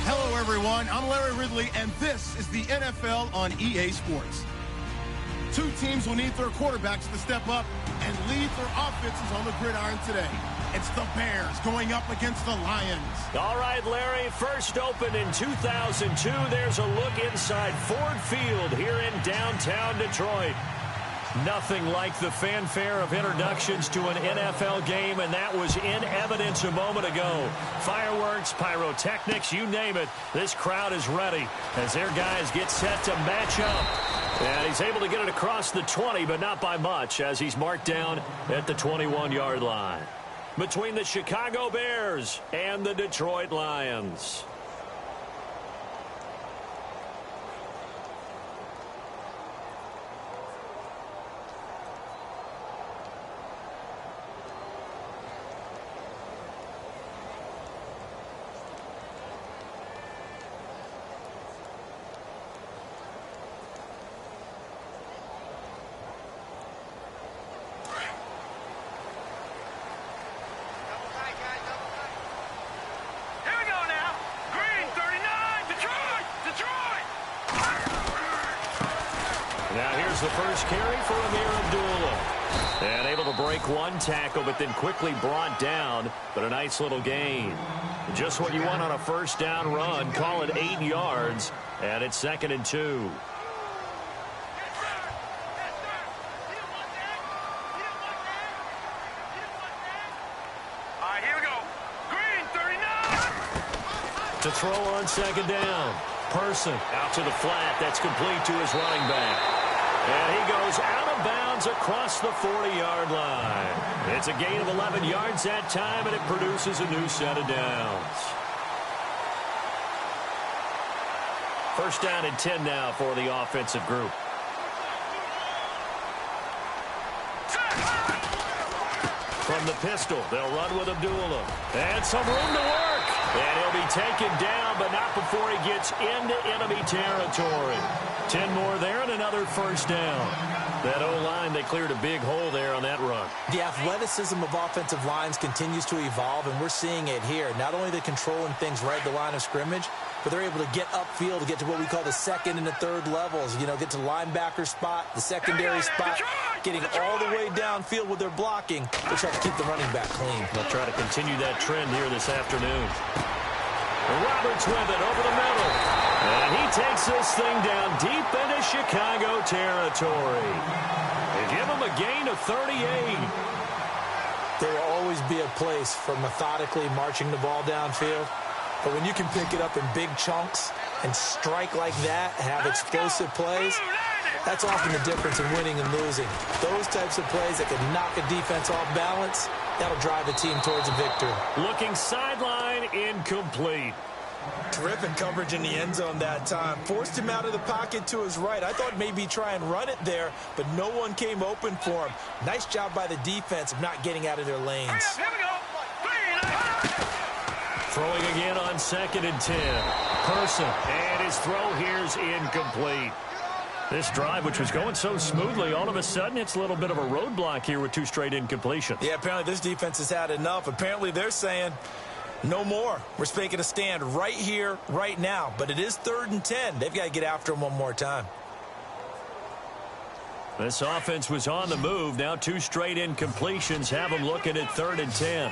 Hello, everyone. I'm Larry Ridley, and this is the NFL on EA Sports. Two teams will need their quarterbacks to step up and lead their offenses on the gridiron today. It's the Bears going up against the Lions. All right, Larry, first opened in 2002. There's a look inside Ford Field here in downtown Detroit. Nothing like the fanfare of introductions to an NFL game, and that was in evidence a moment ago. Fireworks, pyrotechnics, you name it. This crowd is ready as their guys get set to match up. And he's able to get it across the 20, but not by much, as he's marked down at the 21-yard line. Between the Chicago Bears and the Detroit Lions. The first carry for Amir Abdullah. And able to break one tackle, but then quickly brought down. But a nice little gain. Just what you want on a first down run. Call it 8 yards. And it's 2nd and 2. All right, here we go. Green, 39. To throw on 2nd down. Person out to the flat. That's complete to his running back. And he goes out of bounds across the 40-yard line. It's a gain of 11 yards that time, and it produces a new set of downs. First down and 10 now for the offensive group. From the pistol, they'll run with Abdullah. And some room to work. And he'll be taken down, but not before he gets into enemy territory. 10 more there and another first down. That O-line, they cleared a big hole there on that run. The athleticism of offensive lines continues to evolve, and we're seeing it here. Not only are they controlling things right at the line of scrimmage, but they're able to get upfield to get to what we call the second and the third levels. You know, get to linebacker spot, the secondary spot, getting all the way downfield with their blocking, which helps keep the running back clean. They'll try to continue that trend here this afternoon. Roberts with it over the middle. And he takes this thing down deep into Chicago territory. They give him a gain of 38. There will always be a place for methodically marching the ball downfield. But when you can pick it up in big chunks and strike like that, have explosive plays, that's often the difference in winning and losing. Those types of plays that can knock a defense off balance, that'll drive a team towards a victory. Looking sideline, incomplete. Terrific coverage in the end zone that time. Forced him out of the pocket to his right. I thought maybe try and run it there, but no one came open for him. Nice job by the defense of not getting out of their lanes. Here we go. Throwing again on 2nd and 10. Person, and his throw here's incomplete. This drive, which was going so smoothly, all of a sudden it's a little bit of a roadblock here with 2 straight incompletions. Yeah, apparently this defense has had enough. Apparently they're saying no more. We're making a stand right here, right now. But it is 3rd and 10. They've got to get after him one more time. This offense was on the move. Now 2 straight incompletions have them looking at 3rd and 10.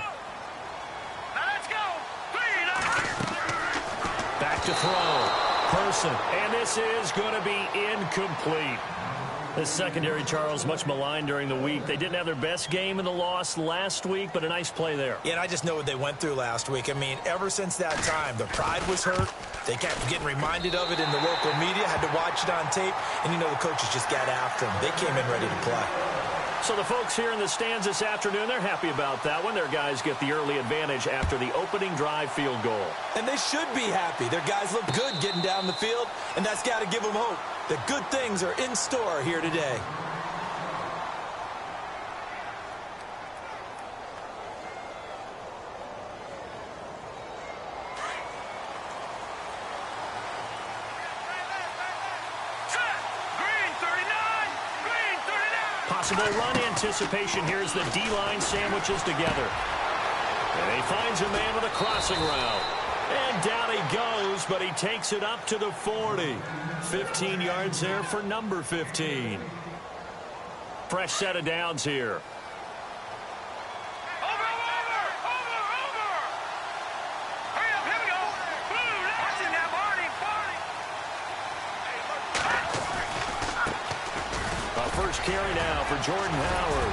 Back to throw. Person. And this is going to be incomplete. This secondary, Charles, much maligned during the week. They didn't have their best game in the loss last week, but a nice play there. Yeah, and I just know what they went through last week. I mean, ever since that time, their pride was hurt. They kept getting reminded of it in the local media, had to watch it on tape, and you know the coaches just got after them. They came in ready to play. So the folks here in the stands this afternoon, they're happy about that one. Their guys get the early advantage after the opening drive field goal. And they should be happy. Their guys look good getting down the field, and that's got to give them hope that good things are in store here today. Possible run anticipation. Here's the D-line sandwiches together. And he finds a man with a crossing route. And down he goes yards, but he takes it up to the 40. 15 yards there for number 15. Fresh set of downs here. First carry now for Jordan Howard.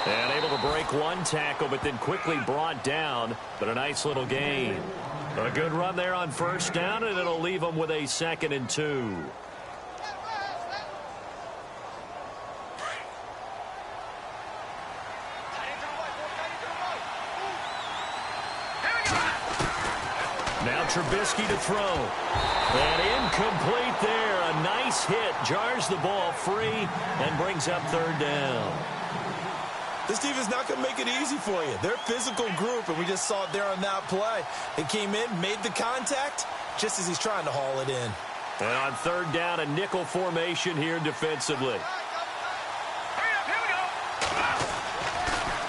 And able to break one tackle, but then quickly brought down. But a nice little gain. A good run there on first down, and it'll leave them with a 2nd and 2. Now Trubisky to throw. And incomplete there. A nice hit. Jars the ball free and brings up 3rd down. This defense is not going to make it easy for you. They're a physical group, and we just saw it there on that play. They came in, made the contact, just as he's trying to haul it in. And on 3rd down, a nickel formation here defensively.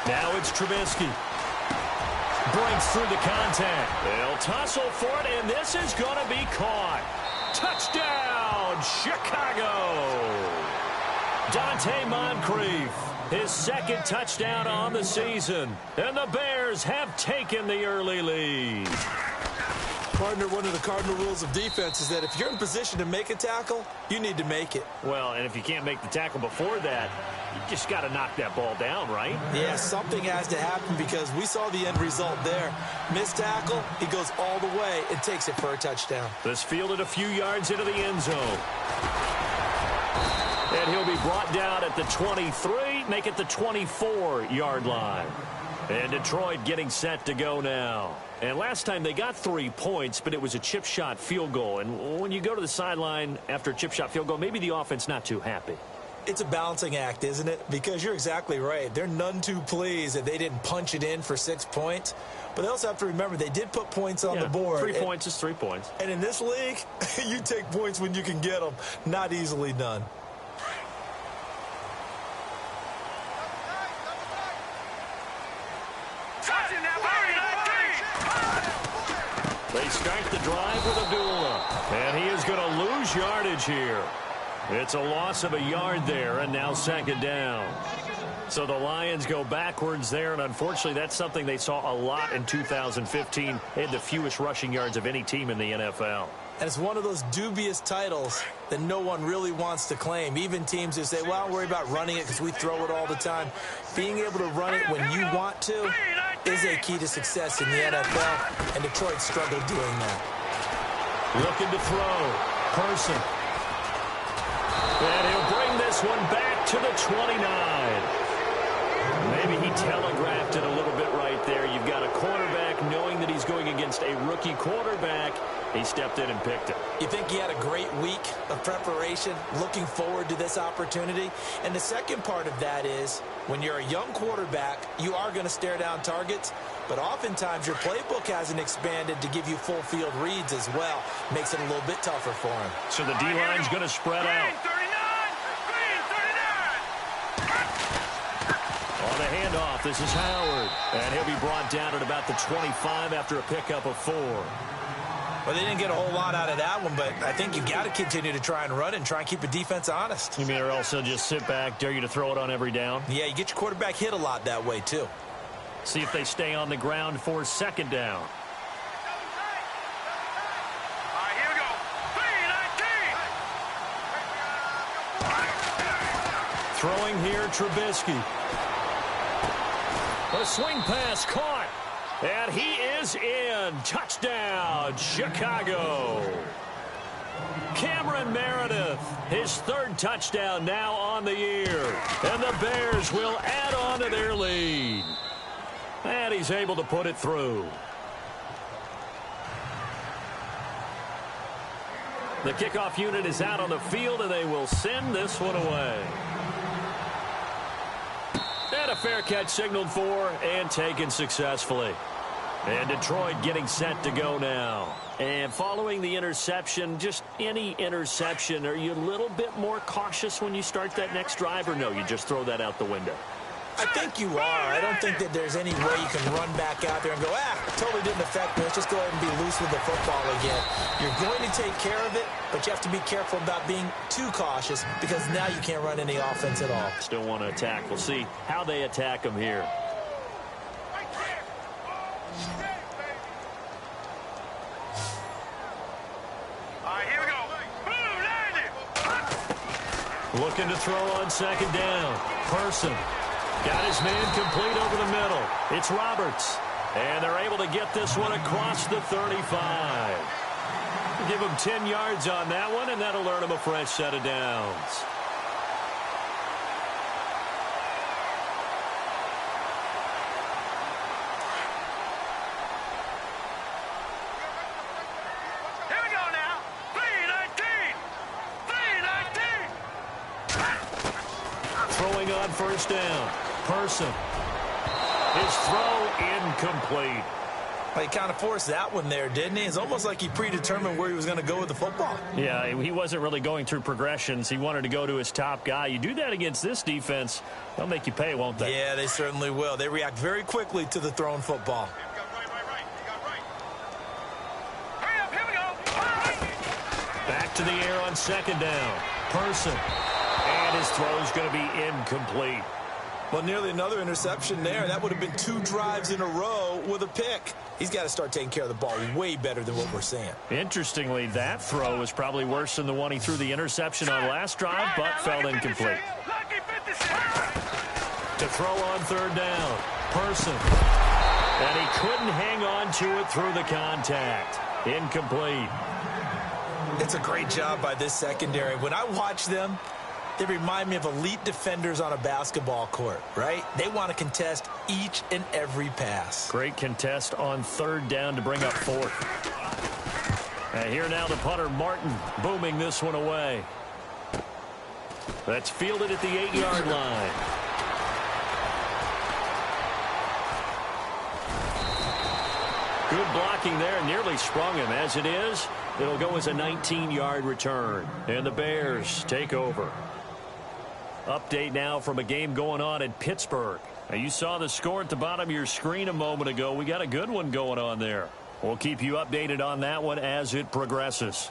Now it's Trubisky. Breaks through the contact. They'll tussle for it, and this is going to be caught. Touchdown, Chicago. Dante Moncrief, his 2nd touchdown on the season. And the Bears have taken the early lead. Partner, one of the cardinal rules of defense is that if you're in position to make a tackle, you need to make it. Well, and if you can't make the tackle before that, you just got to knock that ball down, right? Yeah, something has to happen because we saw the end result there. Missed tackle, he goes all the way and takes it for a touchdown. This fielded a few yards into the end zone. And he'll be brought down at the 23, make it the 24-yard line. And Detroit getting set to go now. And last time they got 3 points, but it was a chip shot field goal. And when you go to the sideline after a chip shot field goal, maybe the offense not too happy. It's a balancing act, isn't it? Because you're exactly right. They're none too pleased that they didn't punch it in for 6 points. But they also have to remember they did put points on the board. 3 points is 3 points. And in this league, you take points when you can get them. Not easily done. They start the drive with Abdullah. And he is going to lose yardage here. It's a loss of a yard there, and now 2nd down. So the Lions go backwards there, and unfortunately that's something they saw a lot in 2015. They had the fewest rushing yards of any team in the NFL. And it's one of those dubious titles that no one really wants to claim. Even teams who say, well, don't worry about running it because we throw it all the time. Being able to run it when you want to is a key to success in the NFL, and Detroit struggled doing that. Looking to throw. Person. And he'll bring this one back to the 29. Maybe he telegraphed it a little bit right there. You've got a quarterback knowing that he's going against a rookie quarterback. He stepped in and picked it. You think he had a great week of preparation, looking forward to this opportunity? And the second part of that is, when you're a young quarterback, you are going to stare down targets, but oftentimes your playbook hasn't expanded to give you full field reads as well. Makes it a little bit tougher for him. So the D-line's going to spread out. On the handoff, this is Howard. And he'll be brought down at about the 25 after a pickup of 4. Well, they didn't get a whole lot out of that one, but I think you've got to continue to try and run and try and keep the defense honest. You mean or else they'll just sit back, dare you to throw it on every down? Yeah, you get your quarterback hit a lot that way, too. See if they stay on the ground for 2nd down. All right, here we go. 3-19. Throwing here, Trubisky. A swing pass caught. And he is in. Touchdown, Chicago. Cameron Meredith, his 3rd touchdown now on the year. And the Bears will add on to their lead. And he's able to put it through. The kickoff unit is out on the field, and they will send this one away. And a fair catch signaled for and taken successfully. And Detroit getting set to go now. And following the interception, just any interception, are you a little bit more cautious when you start that next drive, or no, you just throw that out the window? I think you are. I don't think that there's any way you can run back out there and go, totally didn't affect me. Let's just go ahead and be loose with the football again. You're going to take care of it, but you have to be careful about being too cautious because now you can't run any offense at all. Still want to attack. We'll see how they attack him here. Looking to throw on second down. Person. Got his man complete over the middle. It's Roberts. And they're able to get this one across the 35. Give him 10 yards on that one, and that'll earn him a fresh set of downs. Throwing on first down. Person. His throw incomplete. Well, he kind of forced that one there, didn't he? It's almost like he predetermined where he was going to go with the football. Yeah, he wasn't really going through progressions. He wanted to go to his top guy. You do that against this defense, they'll make you pay, won't they? Yeah, they certainly will. They react very quickly to the thrown football. Back to the air on second down. Person. And his throw's going to be incomplete. Well, nearly another interception there. That would have been 2 drives in a row with a pick. He's got to start taking care of the ball way better than what we're seeing. Interestingly, that throw was probably worse than the one he threw the interception on last drive, but fell incomplete. To throw on third down. Person. And he couldn't hang on to it through the contact. Incomplete. It's a great job by this secondary. When I watch them, they remind me of elite defenders on a basketball court, right? They want to contest each and every pass. Great contest on third down to bring up fourth. And here now the punter, Martin, booming this one away. That's fielded at the 8-yard line. Good blocking there, nearly sprung him. As it is, it'll go as a 19-yard return. And the Bears take over. Update now from a game going on in Pittsburgh. Now, you saw the score at the bottom of your screen a moment ago. We got a good one going on there. We'll keep you updated on that one as it progresses.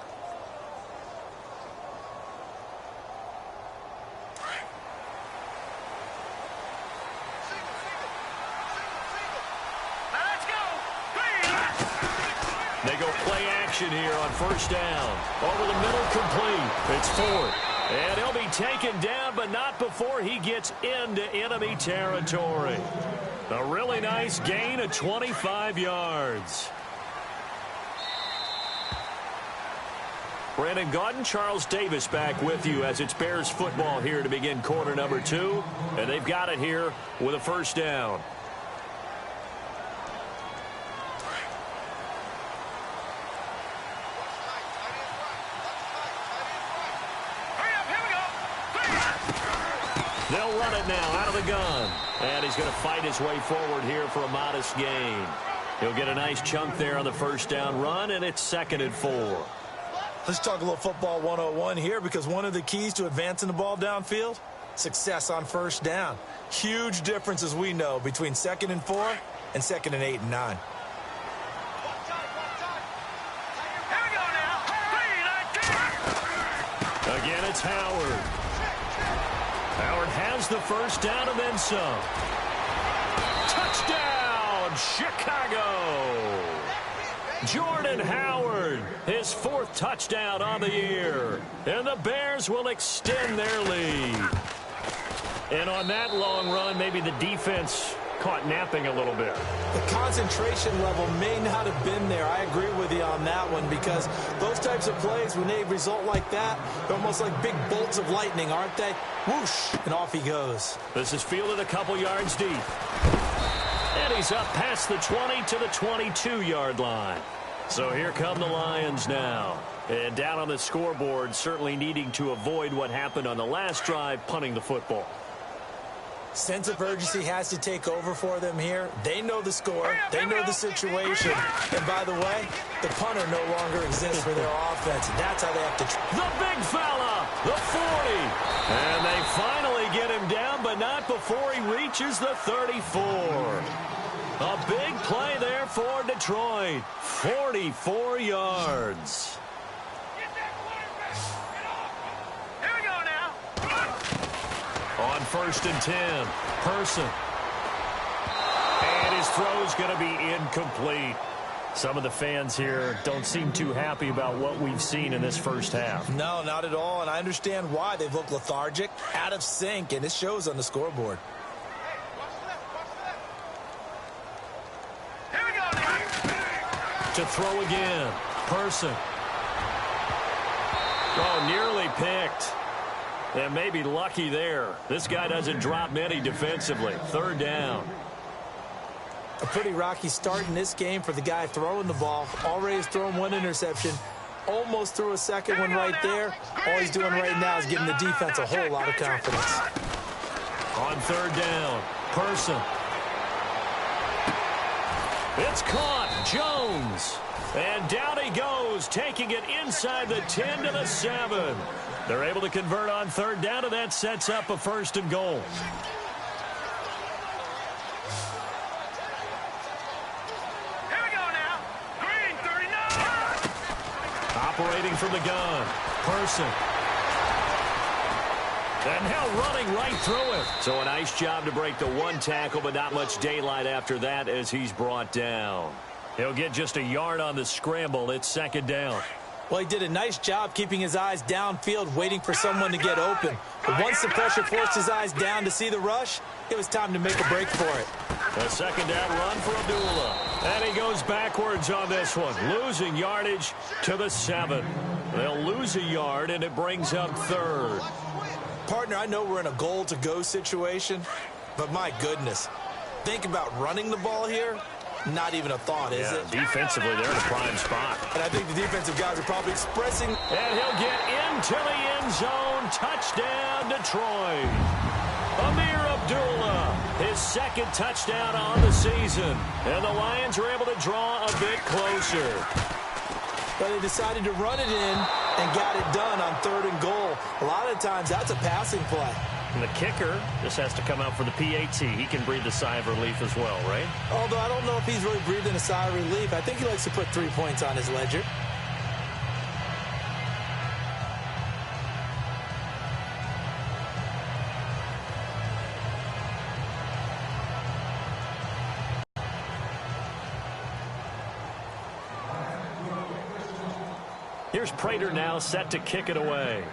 They go play action here on first down. Over the middle, complete. It's Ford. And he'll be taken down, but not before he gets into enemy territory. A really nice gain of 25 yards. Brandon Gaudin, Charles Davis back with you as it's Bears football here to begin quarter number 2. And they've got it here with a first down. They'll run it now out of the gun. And he's going to fight his way forward here for a modest gain. He'll get a nice chunk there on the first down run, and it's 2nd and 4. Let's talk a little football 101 here, because one of the keys to advancing the ball downfield, success on first down. Huge difference, as we know, between 2nd and 4 and 2nd and 8 and 9. Again, it's Howard. Howard has the first down and then some. Touchdown, Chicago! Jordan Howard, his 4th touchdown on the year. And the Bears will extend their lead. And on that long run, maybe the defense caught napping a little bit. The concentration level may not have been there. I agree with you on that one, because those types of plays, when they result like that, they're almost like big bolts of lightning, aren't they? Whoosh, and off he goes. This is fielded a couple yards deep. And he's up past the 20 to the 22-yard line. So here come the Lions now. And down on the scoreboard, certainly needing to avoid what happened on the last drive, punting the football. Sense of urgency has to take over for them here. They know the score. They know the situation. And by the way, the punter no longer exists for their offense. That's how they have to. The big fella, the 40. And they finally get him down, but not before he reaches the 34. A big play there for Detroit. 44 yards. Here we go now. On 1st and 10, Person. And his throw's going to be incomplete. Some of the fans here don't seem too happy about what we've seen in this first half. No, not at all, and I understand why. They've looked lethargic, out of sync, and it shows on the scoreboard. Here we go now. To throw again, Person. Oh, nearly picked. And maybe lucky there. This guy doesn't drop many defensively. 3rd down. A pretty rocky start in this game for the guy throwing the ball. Already has thrown 1 interception. Almost threw a second one right there. All he's doing right now is giving the defense a whole lot of confidence. On 3rd down, Person. It's caught. Jones. And down he goes, taking it inside the 10 to the 7. They're able to convert on 3rd down, and that sets up a 1st and goal. Operating from the gun, Person. And now running right through it. So a nice job to break the 1 tackle, but not much daylight after that as he's brought down. He'll get just a yard on the scramble. It's 2nd down. Well, he did a nice job keeping his eyes downfield, waiting for someone to get open. But once the pressure forced his eyes down to see the rush, it was time to make a break for it. A 2nd down run for Abdullah. And he goes backwards on this one, losing yardage to the 7. They'll lose a yard, and it brings up 3rd. Partner, I know we're in a goal-to-go situation, but my goodness, think about running the ball here. Not even a thought, is it? Defensively, they're in a prime spot. And I think the defensive guys are probably expressing. And he'll get into the end zone. Touchdown, Detroit. Amir Abdullah, his 2nd touchdown on the season. And the Lions are able to draw a bit closer. But they decided to run it in and got it done on 3rd and goal. A lot of times, that's a passing play. And the kicker just has to come out for the PAT. He can breathe a sigh of relief as well, right? Although I don't know if he's really breathing a sigh of relief. I think he likes to put 3 points on his ledger. Here's Prater now set to kick it away.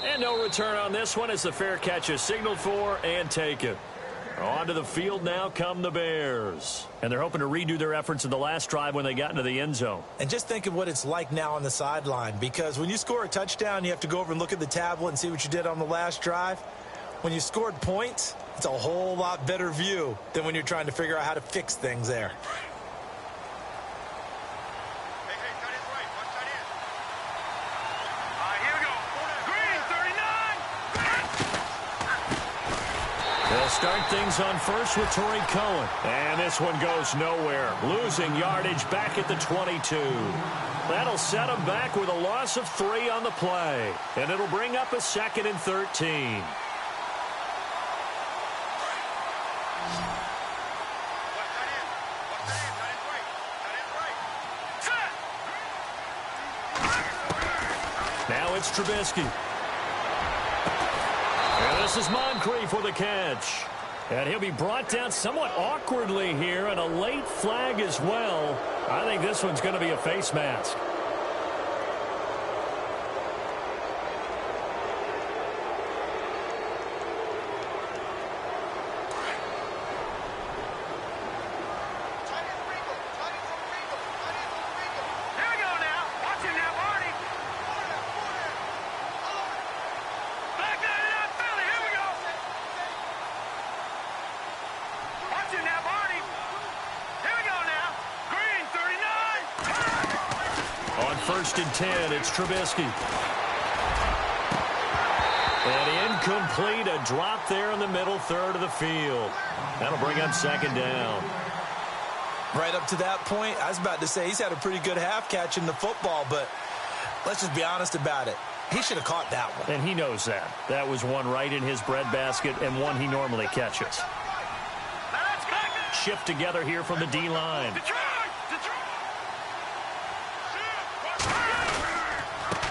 And no return on this one as the fair catch is signaled for and taken. Onto the field now come the Bears. And they're hoping to redo their efforts in the last drive when they got into the end zone. And just think of what it's like now on the sideline, because when you score a touchdown, you have to go over and look at the tablet and see what you did on the last drive. When you scored points, it's a whole lot better view than when you're trying to figure out how to fix things there. They'll start things on first with Torrey Cohen. And this one goes nowhere. Losing yardage back at the 22. That'll set them back with a loss of 3 on the play. And it'll bring up a 2nd and 13. Now it's Trubisky. And this is Moncrief with a catch. And he'll be brought down somewhat awkwardly here, and a late flag as well. I think this one's going to be a face mask. First and 10, it's Trubisky. And incomplete, a drop there in the middle third of the field. That'll bring up 2nd down. Right up to that point, I was about to say he's had a pretty good half catching the football, but let's just be honest about it. He should have caught that one. And he knows that. That was one right in his breadbasket and one he normally catches. Shift together here from the D-line.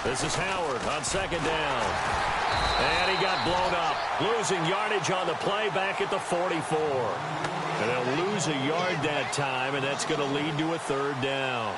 This is Howard on second down. And he got blown up. Losing yardage on the play back at the 44. And they'll lose a yard that time, and that's going to lead to a third down.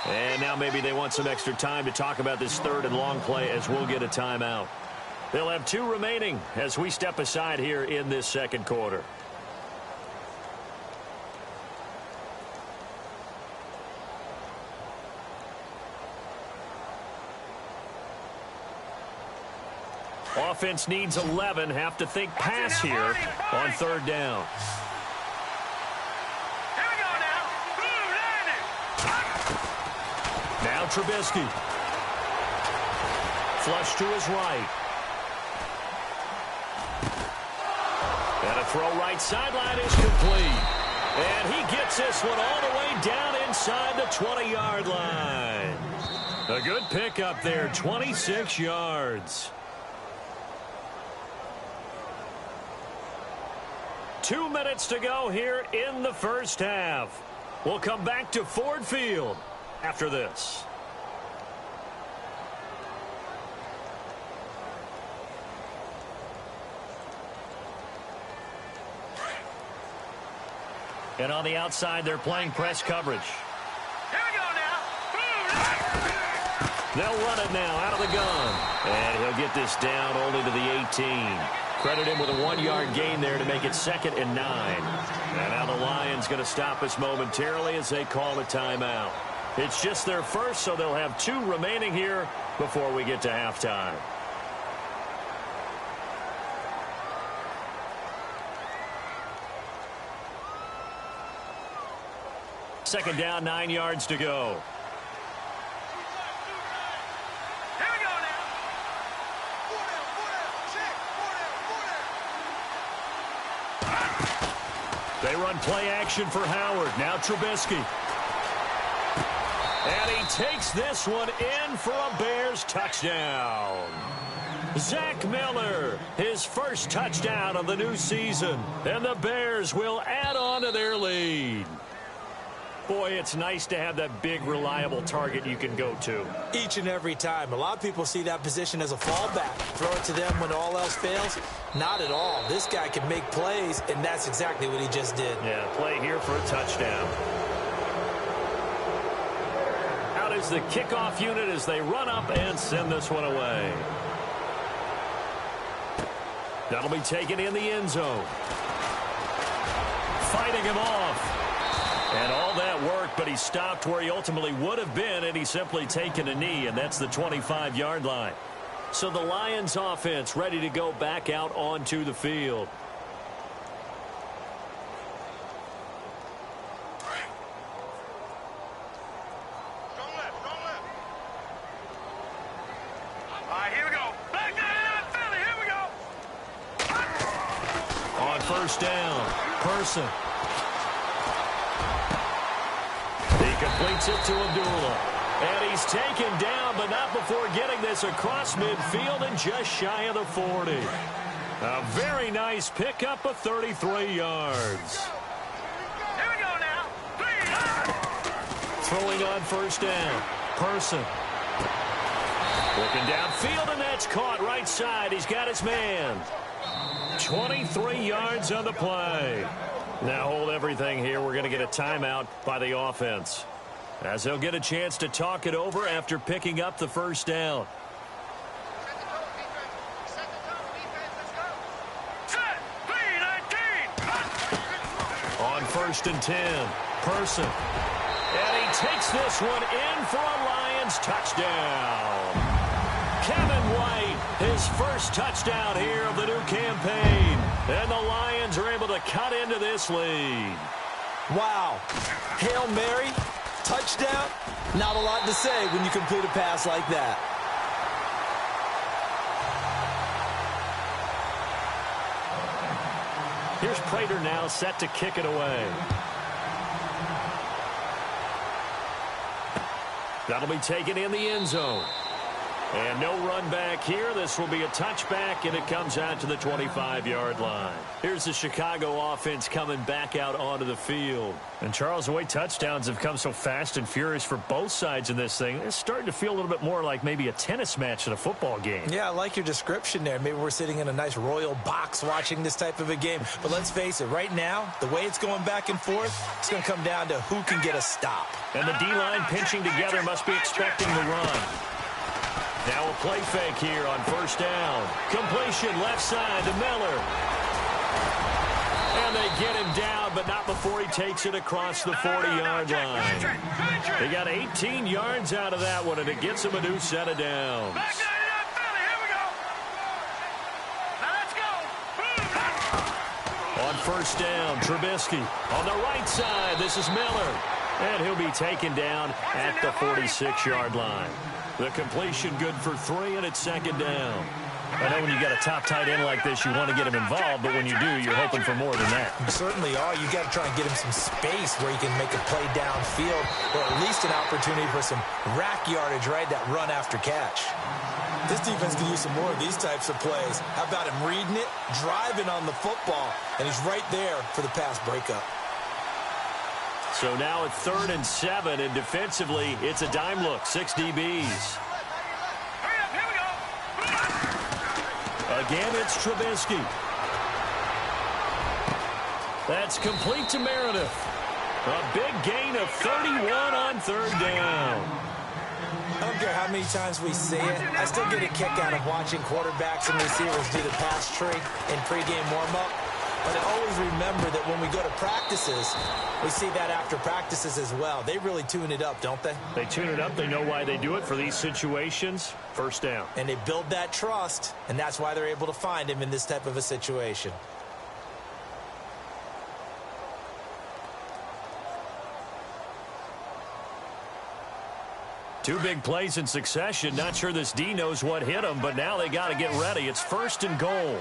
And now maybe they want some extra time to talk about this third and long play as we'll get a timeout. They'll have 2 remaining as we step aside here in this second quarter. Offense needs 11. Have to think pass here on third down. Now Trubisky. Flush to his right. And a throw right sideline is complete. And he gets this one all the way down inside the 20-yard line. A good pickup there, 26 yards. 2 minutes to go here in the first half. We'll come back to Ford Field after this. And on the outside, they're playing press coverage. Here we go now. They'll run it now out of the gun. And he'll get this down only to the 18. Credit him with a 1-yard gain there to make it 2nd and 9. And now the Lions going to stop us momentarily as they call a timeout. It's just their first, so they'll have 2 remaining here before we get to halftime. Second down, 9 yards to go. Here we go now. They run play action for Howard. Now Trubisky. And he takes this one in for a Bears touchdown. Zach Miller, his first touchdown of the new season. And the Bears will add on to their lead. Boy, it's nice to have that big, reliable target you can go to. Each and every time. A lot of people see that position as a fallback. Throw it to them when all else fails. Not at all. This guy can make plays, and that's exactly what he just did. Yeah, play here for a touchdown. Out is the kickoff unit as they run up and send this one away. That'll be taken in the end zone. Fighting him off. And all that worked, but he stopped where he ultimately would have been, and he's simply taken a knee, and that's the 25-yard line. So the Lions offense ready to go back out onto the field. Strong left. All right, here we go. Back down, Philly. Here we go. On first down, Person. Completes it to Abdullah. And he's taken down, but not before getting this across midfield and just shy of the 40. A very nice pickup of 33 yards. Here we go now. 3. Throwing on first down. Person. Looking downfield, and that's caught right side. He's got his man. 23 yards on the play. Now hold everything here. We're going to get a timeout by the offense, as they'll get a chance to talk it over after picking up the first down. Set. 3-19. On first and 10, Person. And he takes this one in for a Lions touchdown. Kevin White His first touchdown here of the new campaign. And the Lions are able to cut into this lead. Wow. Hail Mary, touchdown. Not a lot to say when you complete a pass like that. Here's Prater now set to kick it away. That'll be taken in the end zone. And no run back here. This will be a touchback, and it comes out to the 25-yard line. Here's the Chicago offense coming back out onto the field. And, Charles, the way touchdowns have come so fast and furious for both sides in this thing, it's starting to feel a little bit more like maybe a tennis match in a football game. Yeah, I like your description there. Maybe we're sitting in a nice royal box watching this type of a game. But let's face it, right now, the way it's going back and forth, it's going to come down to who can get a stop. And the D-line pinching together must be expecting the run. Now a play fake here on first down. Completion left side to Miller. And they get him down, but not before he takes it across the 40-yard line. They got 18 yards out of that one, and it gets him a new set of downs. On first down, Trubisky. On the right side, this is Miller. And he'll be taken down at the 46-yard line. The completion good for 3, and it's second down. I know when you got a top tight end like this, you want to get him involved, but when you do, you're hoping for more than that. You certainly are. You got to try and get him some space where he can make a play downfield, or at least an opportunity for some rack yardage, right? That run after catch. This defense can use some more of these types of plays. How about him reading it, driving on the football, and he's right there for the pass breakup. So now it's 3rd and 7, and defensively, it's a dime look, 6 DBs. Again, it's Trubisky. That's complete to Meredith. A big gain of 31 on 3rd down. I don't care how many times we see it. I still get a kick out of watching quarterbacks and receivers do the pass tree in pregame warm-up. But I always remember that when we go to practices, we see that after practices as well. They really tune it up, don't they? They tune it up. They know why they do it for these situations. First down. And they build that trust, and that's why they're able to find him in this type of a situation. Two big plays in succession. Not sure this D knows what hit him, but now they got to get ready. It's 1st and goal.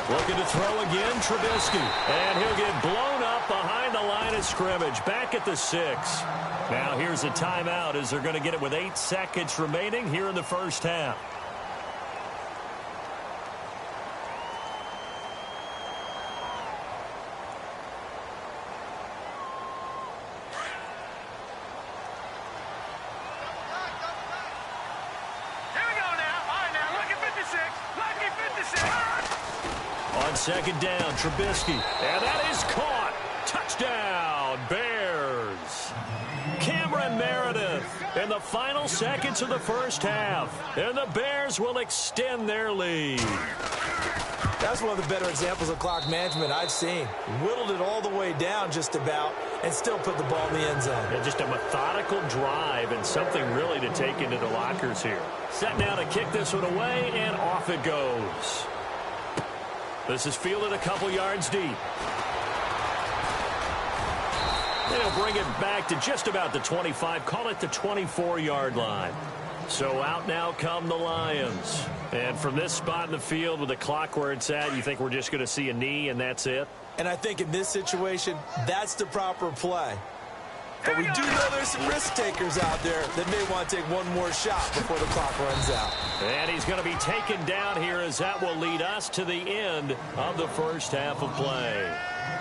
Looking to throw again, Trubisky. And he'll get blown up behind the line of scrimmage. Back at the 6. Now here's a timeout as they're going to get it with 8 seconds remaining here in the first half. On second down, Trubisky. And that is caught. Touchdown, Bears. Cameron Meredith in the final seconds of the first half. And the Bears will extend their lead. That's one of the better examples of clock management I've seen. Whittled it all the way down just about and still put the ball in the end zone. Yeah, just a methodical drive and something really to take into the lockers here. Set now to kick this one away, and off it goes. This is fielded a couple yards deep. They'll bring it back to just about the 25, call it the 24-yard line. So out now come the Lions. And from this spot in the field with the clock where it's at, you think we're just going to see a knee and that's it? And I think in this situation, that's the proper play. But we do know there's some risk takers out there that may want to take one more shot before the clock runs out. And he's going to be taken down here as that will lead us to the end of the first half of play.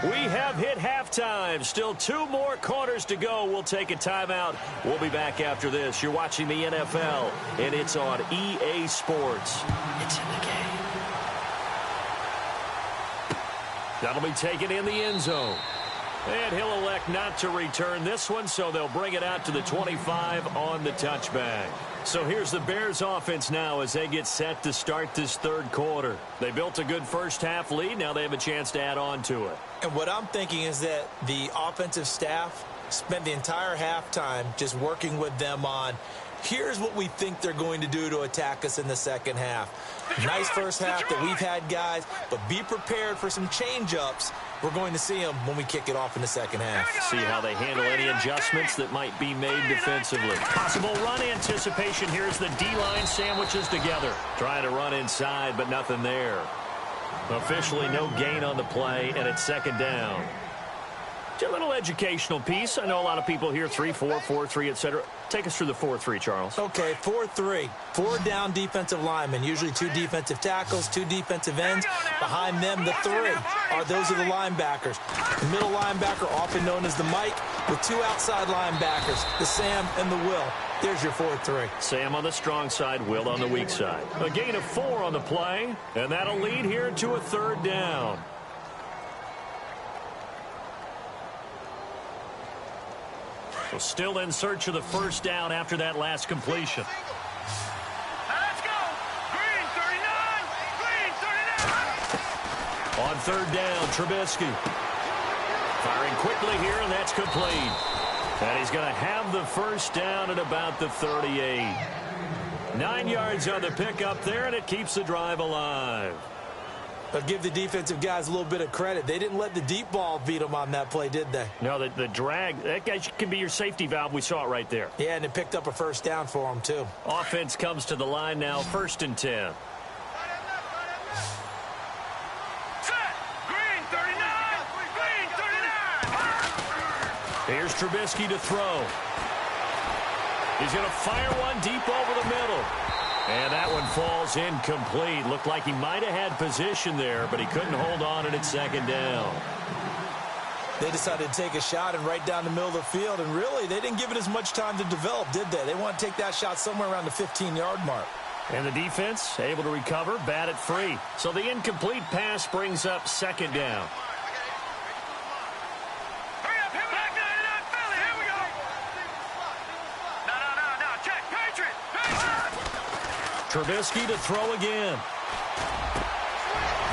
We have hit halftime. Still 2 more quarters to go. We'll take a timeout. We'll be back after this. You're watching the NFL, and it's on EA Sports. It's in the game. That'll be taken in the end zone. And he'll elect not to return this one, so they'll bring it out to the 25 on the touchback. So here's the Bears offense now as they get set to start this third quarter. They built a good first half lead. Now they have a chance to add on to it. And what I'm thinking is that the offensive staff spent the entire halftime just working with them on Here's what we think they're going to do to attack us in the second half. Nice first half that we've had, guys, but be prepared for some change-ups. We're going to see them when we kick it off in the second half. See how they handle any adjustments that might be made defensively. Possible run anticipation here as the D-line sandwiches together. Trying to run inside, but nothing there. Officially no gain on the play, and it's second down. A little educational piece. I know a lot of people hear 3-4, 4-3, etc. Take us through the 4-3, Charles. Okay, 4-3. 4 down defensive linemen, usually 2 defensive tackles, 2 defensive ends. Behind them, the 3 those are the linebackers. The middle linebacker, often known as the Mike, with 2 outside linebackers, the Sam and the Will. There's your 4-3. Sam on the strong side, Will on the weak side. A gain of 4 on the play, and that'll lead here to a third down. So still in search of the first down after that last completion. Let's go. Green 39. Green 39. On third down, Trubisky. Firing quickly here, and that's complete. And he's going to have the first down at about the 38. 9 yards on the pickup there, and it keeps the drive alive. But give the defensive guys a little bit of credit. They didn't let the deep ball beat them on that play, did they? No, the drag, that guy can be your safety valve. We saw it right there. Yeah, and it picked up a first down for them, too. Offense comes to the line now, 1st and 10. Set. Green 39. Green 39. Here's Trubisky to throw. He's going to fire one deep over the middle. And that one falls incomplete. Looked like he might have had position there, but he couldn't hold on, and it's second down. They decided to take a shot and right down the middle of the field, and really, they didn't give it as much time to develop, did they? They want to take that shot somewhere around the 15-yard mark. And the defense able to recover, bat it free. So the incomplete pass brings up second down. Hurry up, hit back 99 Philly. Here we go. No. Check. Patriot. Trubisky to throw again.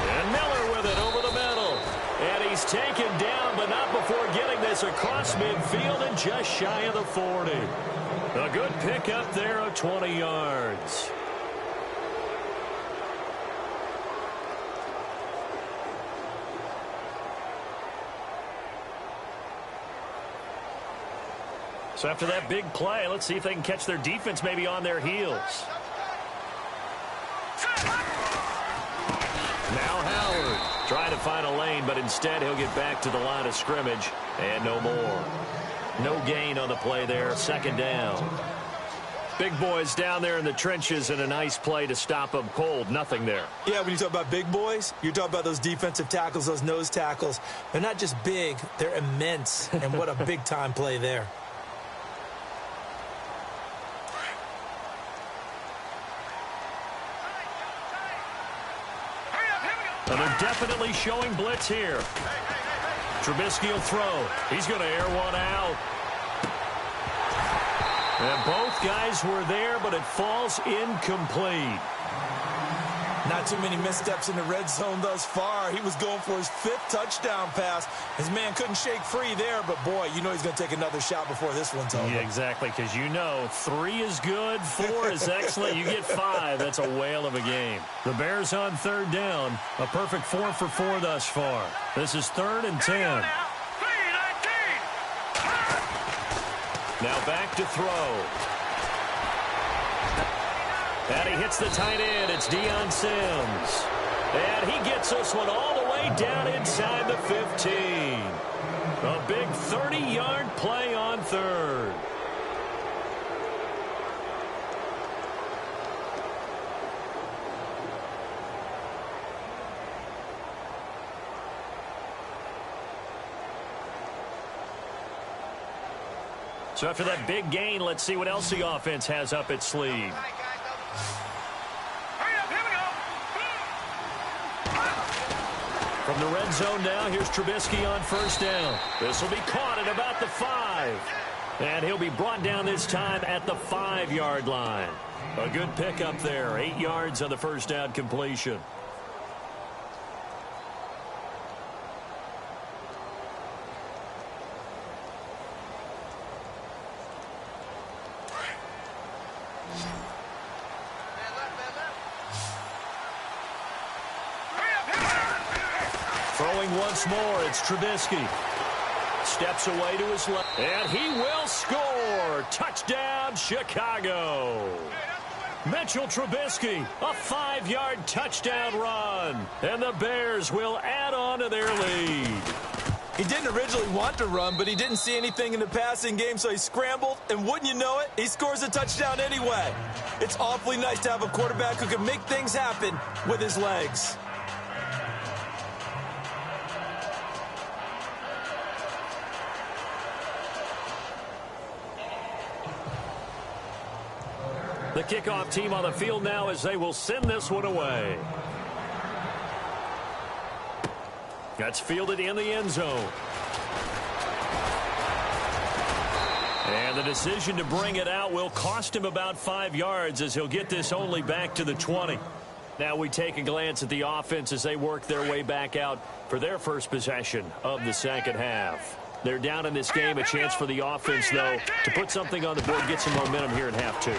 And Miller with it over the middle. And he's taken down, but not before getting this across midfield and just shy of the 40. A good pickup there of 20 yards. So after that big play, let's see if they can catch their defense maybe on their heels. Now Howard trying to find a lane, but instead he'll get back to the line of scrimmage and no more. No gain on the play there, second down. Big boys down there in the trenches and a nice play to stop them cold. Nothing there. Yeah, when you talk about big boys, you're talking about those defensive tackles, those nose tackles. They're not just big, they're immense, and what a big-time play there. And they're definitely showing blitz here. Trubisky will throw. He's going to air one out. And both guys were there, but it falls incomplete. Not too many missteps in the red zone thus far. He was going for his 5th touchdown pass. His man couldn't shake free there, but boy, you know he's going to take another shot before this one's over. Yeah, exactly, because you know 3 is good, 4 is excellent. You get 5. That's a whale of a game. The Bears on third down. A perfect 4 for 4 thus far. This is 3rd and 10. Now back to throw. And he hits the tight end. It's Deion Sims. And he gets this one all the way down inside the 15. A big 30-yard play on third. So after that big gain, let's see what else the offense has up its sleeve. From the red zone now, here's Trubisky on first down. This will be caught at about the 5. And he'll be brought down this time at the 5-yard line. A good pickup there, 8 yards on the first down completion. Throwing once more, it's Trubisky. Steps away to his left, and he will score. Touchdown, Chicago. Mitchell Trubisky, a 5-yard touchdown run. And the Bears will add on to their lead. He didn't originally want to run, but he didn't see anything in the passing game, so he scrambled, and wouldn't you know it, he scores a touchdown anyway. It's awfully nice to have a quarterback who can make things happen with his legs. The kickoff team on the field now as they will send this one away. That's fielded in the end zone. And the decision to bring it out will cost him about 5 yards as he'll get this only back to the 20. Now we take a glance at the offense as they work their way back out for their first possession of the second half. They're down in this game. A chance for the offense, though, to put something on the board, get some momentum here in half two.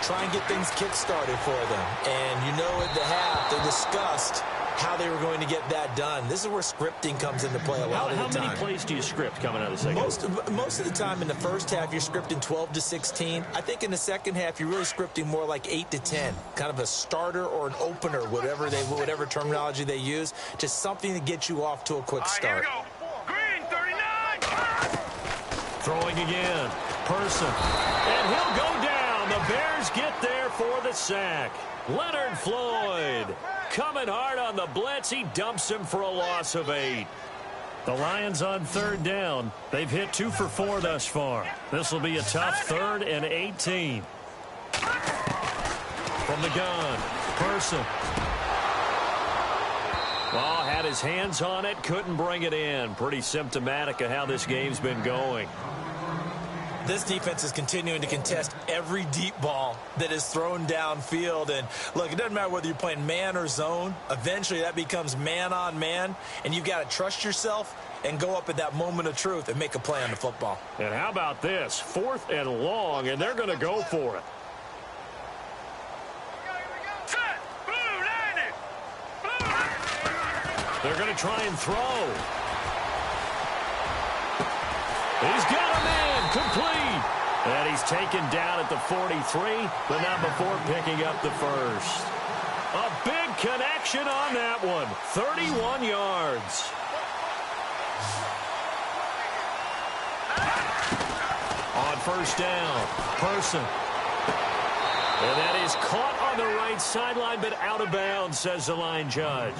Try and get things kick-started for them. And you know at the half, they discussed how they were going to get that done. This is where scripting comes into play a lot of the time. How many plays do you script coming out of the second half? Most of the time in the first half, you're scripting 12 to 16. I think in the second half, you're really scripting more like 8 to 10. Kind of a starter or an opener, whatever terminology they use. Just something to get you off to a quick start. Here we go. Green, 39. Throwing again. Person. And he'll go down. The Bears get there for the sack. Leonard Floyd coming hard on the blitz. He dumps him for a loss of 8. The Lions on third down. They've hit 2 for 4 thus far. This will be a tough 3rd and 18. From the gun. Person. Well, had his hands on it, couldn't bring it in. Pretty symptomatic of how this game's been going. This defense is continuing to contest every deep ball that is thrown downfield. And, look, it doesn't matter whether you're playing man or zone. Eventually, that becomes man-on-man, and you've got to trust yourself and go up at that moment of truth and make a play on the football. And how about this? 4th and long, and they're going to go for it. Set. Blue, 90. Blue. They're going to try and throw. He's got a man complete. And he's taken down at the 43, but not before picking up the first. A big connection on that one. 31 yards. On first down, Person. And that is caught on the right sideline, but out of bounds, says the line judge.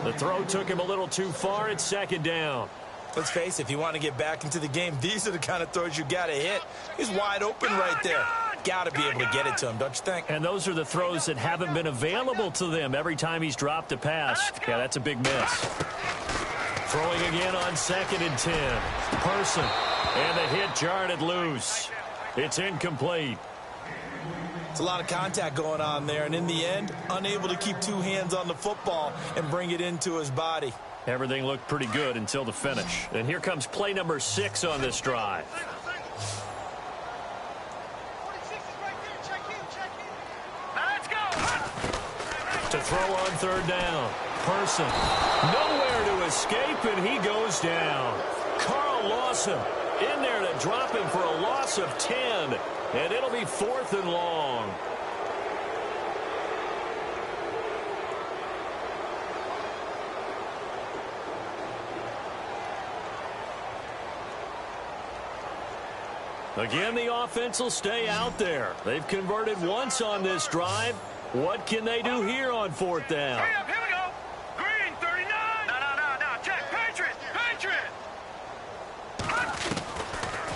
The throw took him a little too far. It's second down. Let's face it, if you want to get back into the game, these are the kind of throws you got to hit. He's wide open right there. Got to be able to get it to him, don't you think? And those are the throws that haven't been available to them every time he's dropped a pass. Yeah, that's a big miss. Throwing again on 2nd and 10. Person. And the hit jarred it loose. It's incomplete. It's a lot of contact going on there, and in the end, unable to keep 2 hands on the football and bring it into his body. Everything looked pretty good until the finish. And here comes play number 6 on this drive. Let's go. To throw on third down. Person. Nowhere to escape, and he goes down. Carl Lawson in there to drop him for a loss of 10. And it'll be 4th and long. Again, the offense will stay out there. They've converted once on this drive. What can they do here on 4th down? Hurry up, here we go. Green, 39. No. Check. Patriot.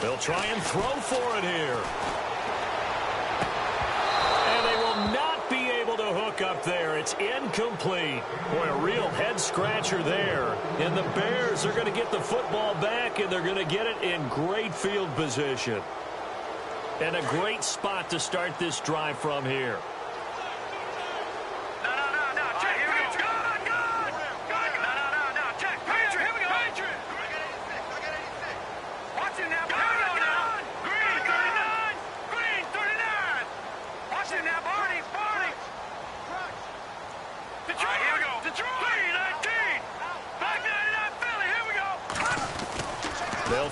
They'll try and throw for it here. And they will not be able to hook up there. It's incomplete. Boy, a real head-scratcher there. And the Bears are going to get the football back, and they're going to get it in great field position. And a great spot to start this drive from here. No. Check. Here we go. Good. No. Check. Patriot. Here we go. Patriot. I got 86. Watch it now. Green, 39. Green, 39.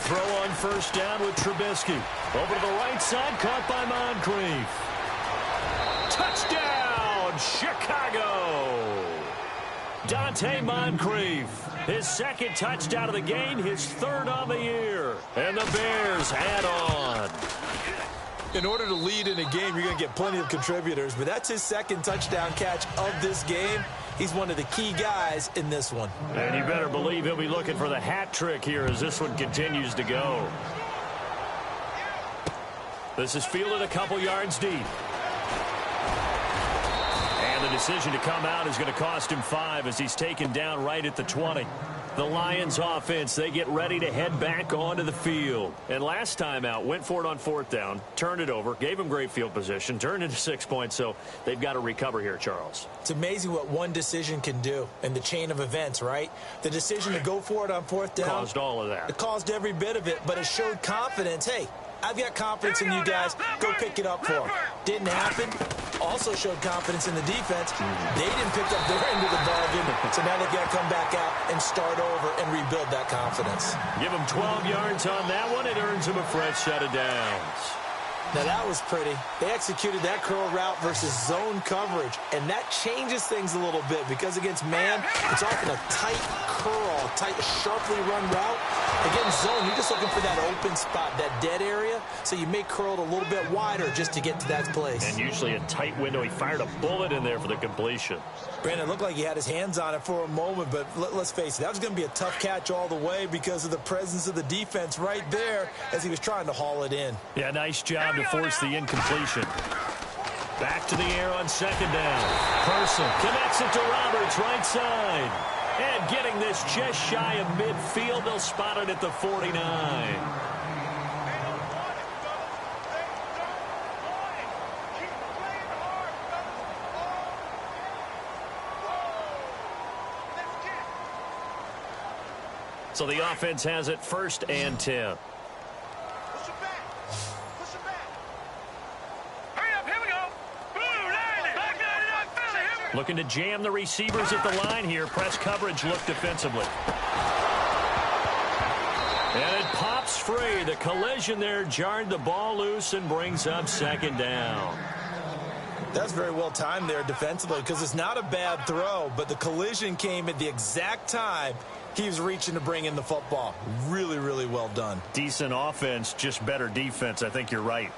throw on first down with Trubisky. Over to the right side, caught by Moncrief. Touchdown, Chicago! Dante Moncrief, his second touchdown of the game, his third on the year. And the Bears add on. In order to lead in a game, you're going to get plenty of contributors, but that's his second touchdown catch of this game. He's one of the key guys in this one. And you better believe he'll be looking for the hat trick here as this one continues to go. This is fielded a couple yards deep. And the decision to come out is going to cost him 5 as he's taken down right at the 20. The Lions offense, they get ready to head back onto the field. And last time out, went for it on 4th down, turned it over, gave him great field position, turned into 6 points, so they've got to recover here, Charles. It's amazing what one decision can do in the chain of events, right? The decision to go for it on 4th down. Caused all of that. It caused every bit of it, but it showed confidence. Hey, I've got confidence in you guys. Go pick it up for them. Didn't happen. Also showed confidence in the defense. They didn't pick up their end of the bargain, so now they've got to come back out and start over and rebuild that confidence. Give them 12 yards on that one. It earns them a fresh set of downs. Now, that was pretty. They executed that curl route versus zone coverage, and that changes things a little bit because against man, it's often a tight curl, tight, sharply run route. Against zone, you're just looking for that open spot, that dead area, so you may curl it a little bit wider just to get to that place. And usually a tight window. He fired a bullet in there for the completion. Brandon, looked like he had his hands on it for a moment, but let's face it, that was going to be a tough catch all the way because of the presence of the defense right there as he was trying to haul it in. Yeah, nice job to force the incompletion. Back to the air on 2nd down. Person connects it to Roberts, right side. And getting this just shy of midfield, they'll spot it at the 49. So the offense has it 1st and 10. Looking to jam the receivers at the line here. Press coverage look defensively. And it pops free. The collision there jarred the ball loose and brings up 2nd down. That's very well timed there defensively because it's not a bad throw, but the collision came at the exact time he was reaching to bring in the football. Really, really well done. Decent offense, just better defense. I think you're right.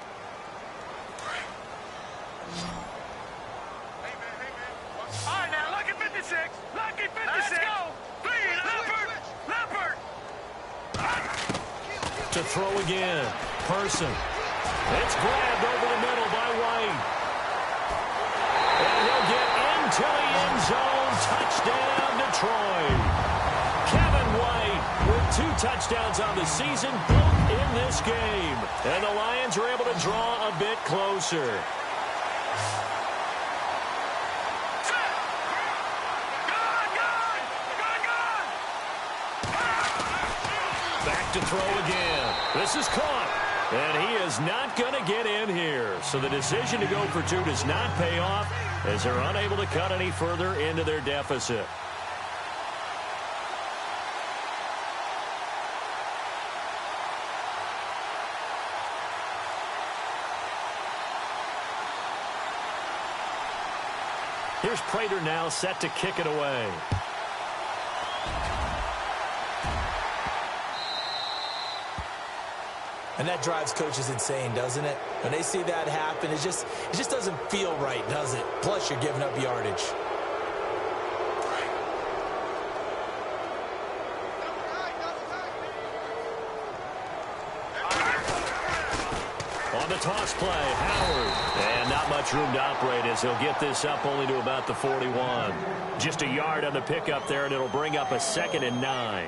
To throw again. Person. It's grabbed over the middle by White. And he'll get into the end zone. Touchdown, Detroit. Kevin White with 2 touchdowns on the season, both in this game. And the Lions are able to draw a bit closer. To throw again. This is caught. And he is not going to get in here. So the decision to go for 2 does not pay off as they're unable to cut any further into their deficit. Here's Prater now set to kick it away. And that drives coaches insane, doesn't it? When they see that happen, it just doesn't feel right, does it? Plus, you're giving up yardage. On the toss play, Howard. And not much room to operate as he'll get this up only to about the 41. Just a yard on the pickup there, and it'll bring up a 2nd and 9.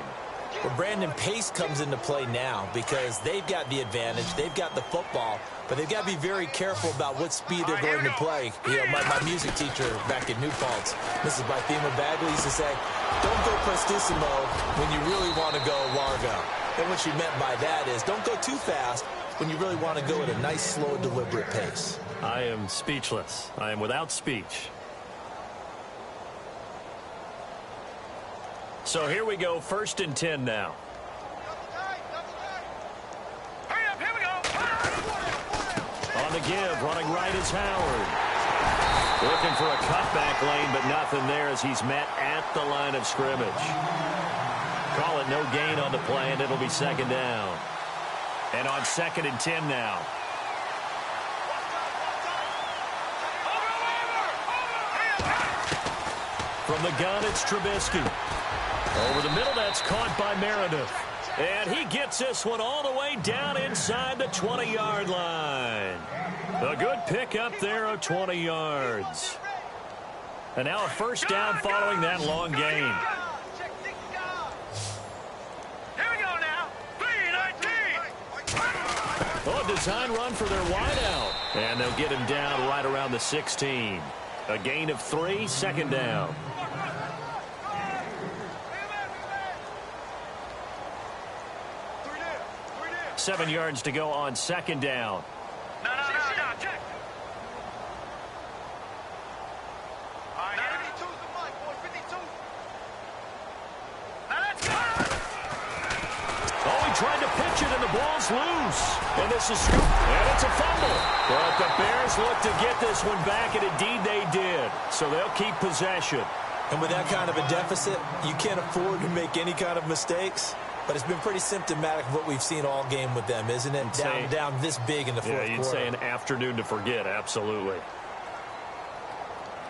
Well, Brandon, pace comes into play now because they've got the advantage. They've got the football, but they've got to be very careful about what speed they're going to play. You know, my music teacher back at New Paltz, Mrs. Bythema Bagley, used to say, don't go prestissimo when you really want to go largo. And what she meant by that is don't go too fast when you really want to go at a nice, slow, deliberate pace. I am speechless. I am without speech. So here we go, 1st and 10 now. the give. Running right is Howard. Looking for a cutback lane, but nothing there as he's met at the line of scrimmage. Call it no gain on the play, and it'll be second down. And on 2nd and 10 now. From the gun, it's Trubisky. Over the middle, that's caught by Meredith. And he gets this one all the way down inside the 20-yard line. A good pickup there of 20 yards. And now a first down following that long gain. Here we go now. 3-19. Oh, a design run for their wideout. And they'll get him down right around the 16. A gain of 3, second down. Seven yards to go on second down. No, check. All right, 52's the mic, boy, 52. Now let's go. Oh, he tried to pitch it, and the ball's loose. And this is scoop, and it's a fumble. But the Bears look to get this one back, and indeed they did. So they'll keep possession. And with that kind of a deficit, you can't afford to make any kind of mistakes. But it's been pretty symptomatic of what we've seen all game with them, isn't it? Down this big in the fourth quarter. Yeah, you'd say an afternoon to forget, absolutely.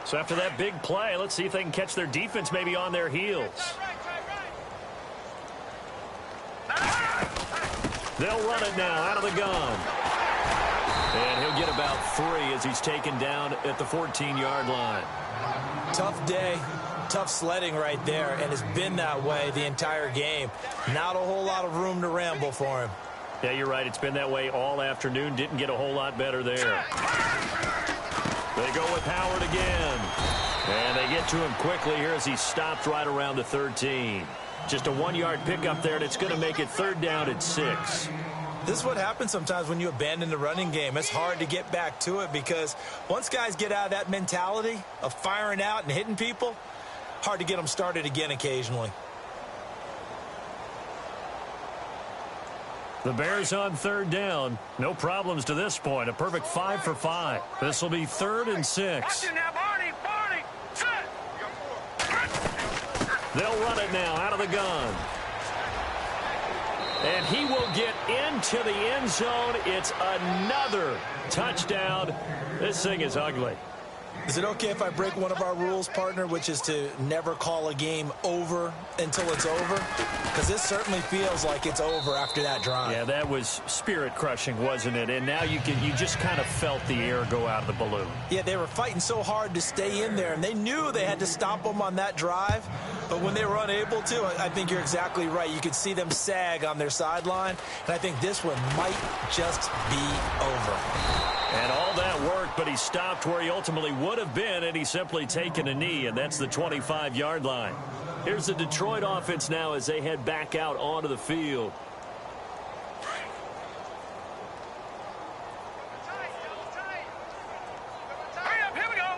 So after that big play, let's see if they can catch their defense maybe on their heels. They'll run it now out of the gun. And he'll get about 3 as he's taken down at the 14-yard line. Tough day. Tough sledding right there, and it's been that way the entire game. Not a whole lot of room to ramble for him. Yeah, you're right. It's been that way all afternoon. Didn't get a whole lot better there. They go with Howard again. And they get to him quickly here as he stopped right around the 13. Just a 1-yard pickup there, and it's going to make it third down at 6. This is what happens sometimes when you abandon the running game. It's hard to get back to it because once guys get out of that mentality of firing out and hitting people, hard to get them started again occasionally. The Bears on third down. No problems to this point. A perfect 5 for 5. This will be 3rd and 6. Watch it now, Barney, set. They'll run it now out of the gun. And he will get into the end zone. It's another touchdown. This thing is ugly. Is it okay if I break one of our rules, partner, which is to never call a game over until it's over? Because this certainly feels like it's over after that drive. Yeah, that was spirit-crushing, wasn't it? And now you just kind of felt the air go out of the balloon. Yeah, they were fighting so hard to stay in there, and they knew they had to stop them on that drive. But when they were unable to, I think you're exactly right. You could see them sag on their sideline, and I think this one might just be over. And all that work, but he stopped where he ultimately would have been, and he's simply taken a knee, and that's the 25-yard line. Here's the Detroit offense now as they head back out onto the field. Here we go.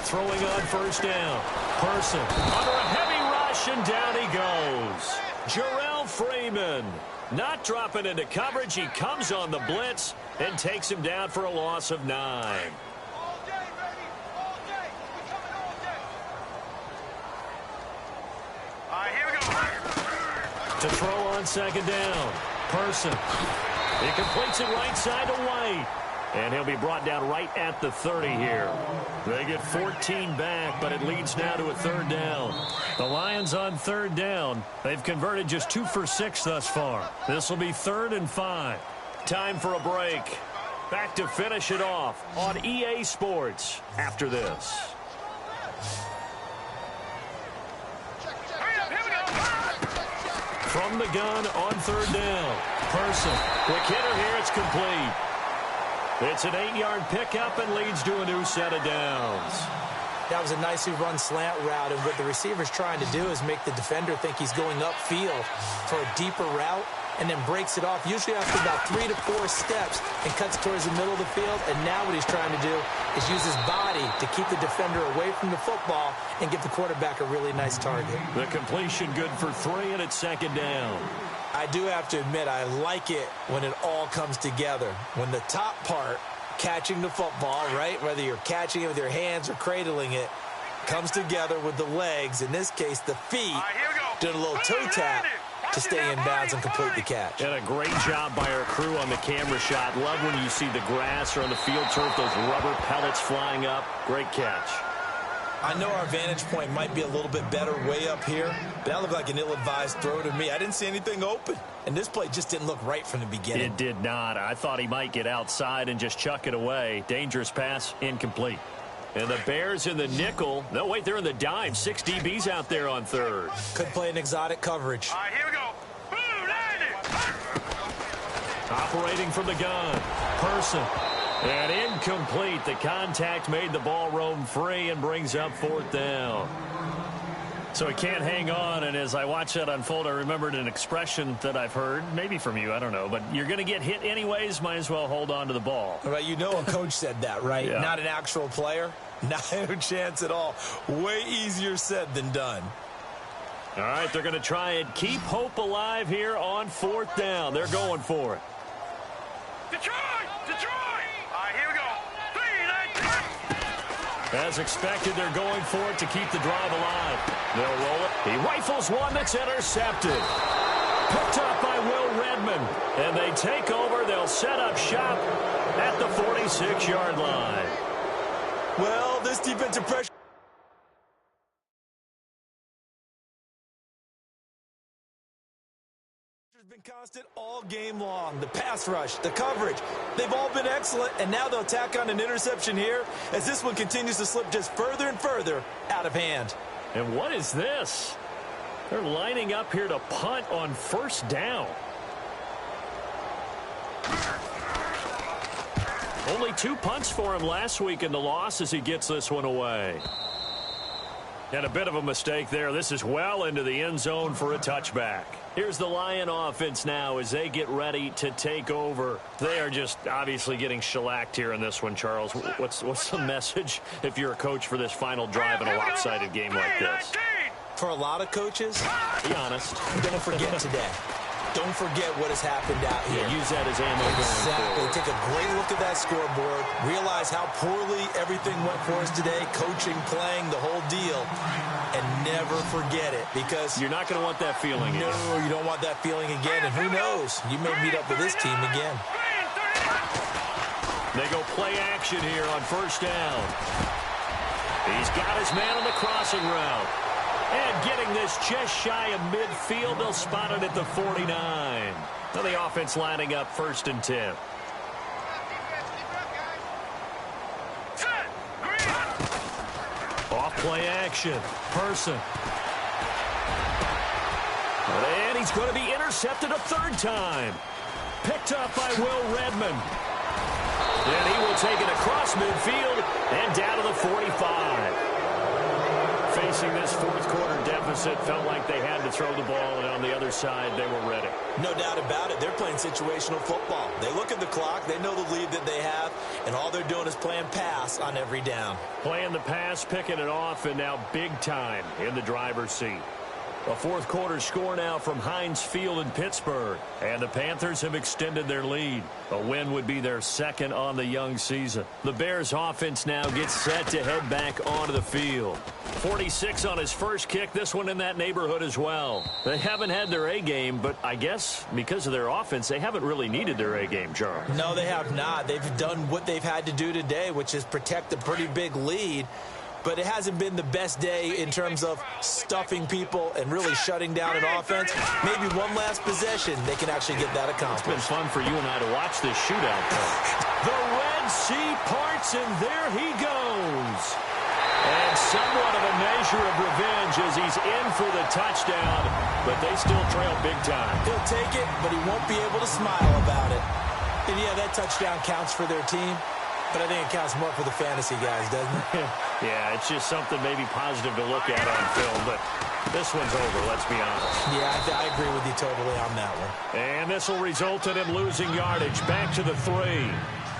Throwing on first down. Person under a heavy rush, and down he goes. Jarrell Freeman. Not dropping into coverage. He comes on the blitz and takes him down for a loss of 9. All day, baby. All day. We're coming all day. All right, here we go. To throw on second down. Person. He completes it right side to White. And he'll be brought down right at the 30 here. They get 14 back, but it leads now to a third down. The Lions on third down. They've converted just 2 for 6 thus far. This will be 3rd and 5. Time for a break. Back to finish it off on EA Sports after this. From the gun on third down. Person. Quick hitter here. It's complete. It's an 8-yard pickup and leads to a new set of downs. That was a nicely run slant route, and what the receiver's trying to do is make the defender think he's going upfield for a deeper route, and then breaks it off, usually after about 3 to 4 steps, and cuts towards the middle of the field. And now what he's trying to do is use his body to keep the defender away from the football and give the quarterback a really nice target. The completion good for 3, and it's second down. I do have to admit, I like it when it all comes together. When the top part, catching the football, right, whether you're catching it with your hands or cradling it, comes together with the legs, in this case the feet, doing a little toe tap to stay in bounds and complete the catch. And a great job by our crew on the camera shot. Love when you see the grass or on the field turf, those rubber pellets flying up. Great catch. I know our vantage point might be a little bit better way up here, but that looked like an ill-advised throw to me. I didn't see anything open, and this play just didn't look right from the beginning. It did not. I thought he might get outside and just chuck it away. Dangerous pass, incomplete. And the Bears in the nickel. No, wait, they're in the dime. 6 DBs out there on third. Could play an exotic coverage. All right, here we go. Boom, Operating from the gun. Person. And incomplete. The contact made the ball roam free and brings up 4th down. So he can't hang on, and as I watch that unfold, I remembered an expression that I've heard, maybe from you, I don't know, but you're going to get hit anyways, might as well hold on to the ball. Right, you know a coach said that, right? Yeah. Not an actual player. Not a chance at all. Way easier said than done. All right, they're going to try and keep hope alive here on 4th down. They're going for it. Detroit! Detroit! All right, here we go. 3, 9, As expected, they're going for it to keep the drive alive. They'll roll it. He rifles one that's intercepted. Picked up by Will Redmond. And they take over. They'll set up shop at the 46-yard line. Well, this defensive pressure has been constant all game long. The pass rush, the coverage, they've all been excellent, and now they'll tack on an interception here as this one continues to slip just further and further out of hand. And what is this? They're lining up here to punt on 1st down. Only 2 punts for him last week in the loss as he gets this one away. And a bit of a mistake there. This is well into the end zone for a touchback. Here's the Lion offense now as they get ready to take over. They are just obviously getting shellacked here in this one, Charles. What's the message if you're a coach for this final drive in a lopsided game like this? For a lot of coaches, be honest, don't forget today. Don't forget what has happened out here. Yeah, use that as ammo going forward. Take a great look at that scoreboard. Realize how poorly everything went for us today. Coaching, playing, the whole deal. And never forget it because you're not going to want that feeling again. No, you don't want that feeling again. And who knows? You may meet up with this team again. They go play action here on 1st down. He's got his man on the crossing route. And getting this just shy of midfield, they'll spot it at the 49. Now the offense lining up 1st and 10. Off play action. Person. And he's going to be intercepted a 3rd time. Picked up by Will Redmond. And he will take it across midfield and down to the 45. Facing this 4th quarter deficit, felt like they had to throw the ball, and on the other side, they were ready. No doubt about it. They're playing situational football. They look at the clock, they know the lead that they have, and all they're doing is playing pass on every down. Playing the pass, picking it off, and now big time in the driver's seat. A 4th quarter score now from Heinz Field in Pittsburgh. And the Panthers have extended their lead. A win would be their 2nd on the young season. The Bears offense now gets set to head back onto the field. 46 on his first kick. This one in that neighborhood as well. They haven't had their A game, but I guess because of their offense, they haven't really needed their A game, Charles. No, they have not. They've done what they've had to do today, which is protect a pretty big lead. But it hasn't been the best day in terms of stuffing people and really shutting down an offense. Maybe one last possession, they can actually get that accomplished. It's been fun for you and I to watch this shootout, though. The Red Sea parts, and there he goes. And somewhat of a measure of revenge as he's in for the touchdown, but they still trail big time. He'll take it, but he won't be able to smile about it. And, yeah, that touchdown counts for their team. But I think it counts more for the fantasy guys, doesn't it? Yeah, it's just something maybe positive to look at on film, but this one's over, let's be honest. Yeah, I agree with you totally on that one. And this will result in him losing yardage back to the 3.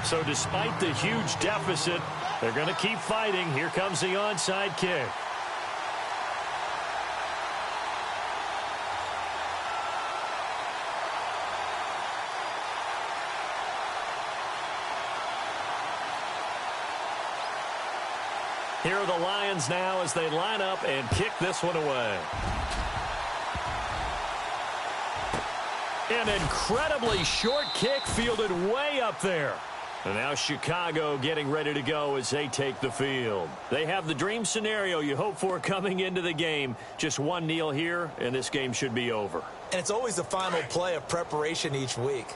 So despite the huge deficit, they're going to keep fighting. Here comes the onside kick. Here are the Lions now as they line up and kick this one away. An incredibly short kick fielded way up there. And now Chicago getting ready to go as they take the field. They have the dream scenario you hope for coming into the game. Just one kneel here, and this game should be over. And it's always the final play of preparation each week.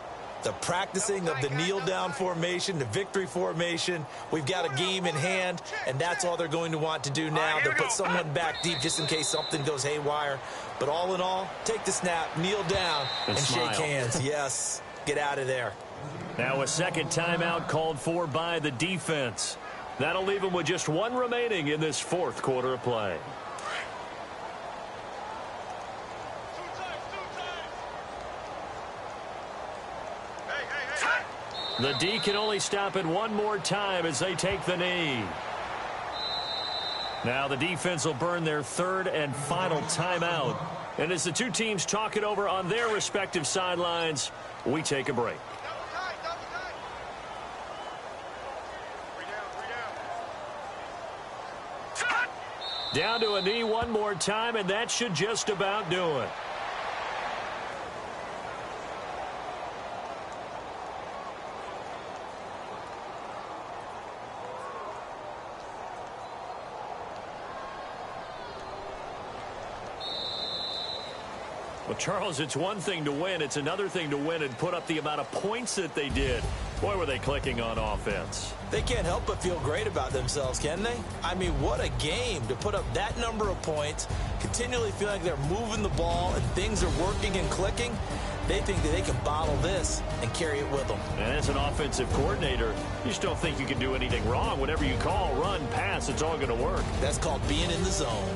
The practicing of the kneel-down formation, the victory formation. We've got a game in hand, and that's all they're going to want to do now. They'll put someone back deep just in case something goes haywire. But all in all, take the snap, kneel down, and shake hands. Yes, get out of there. Now a second timeout called for by the defense. That'll leave them with just one remaining in this fourth quarter of play. The D can only stop it one more time as they take the knee. Now the defense will burn their third and final timeout. And as the two teams talk it over on their respective sidelines, we take a break. Down to a knee one more time, and that should just about do it. Well, Charles, it's one thing to win. It's another thing to win and put up the amount of points that they did. Boy, were they clicking on offense. They can't help but feel great about themselves, can they? I mean, what a game to put up that number of points, continually feeling like they're moving the ball and things are working and clicking. They think that they can bottle this and carry it with them. And as an offensive coordinator, you just don't think you can do anything wrong. Whatever you call, run, pass, it's all going to work. That's called being in the zone.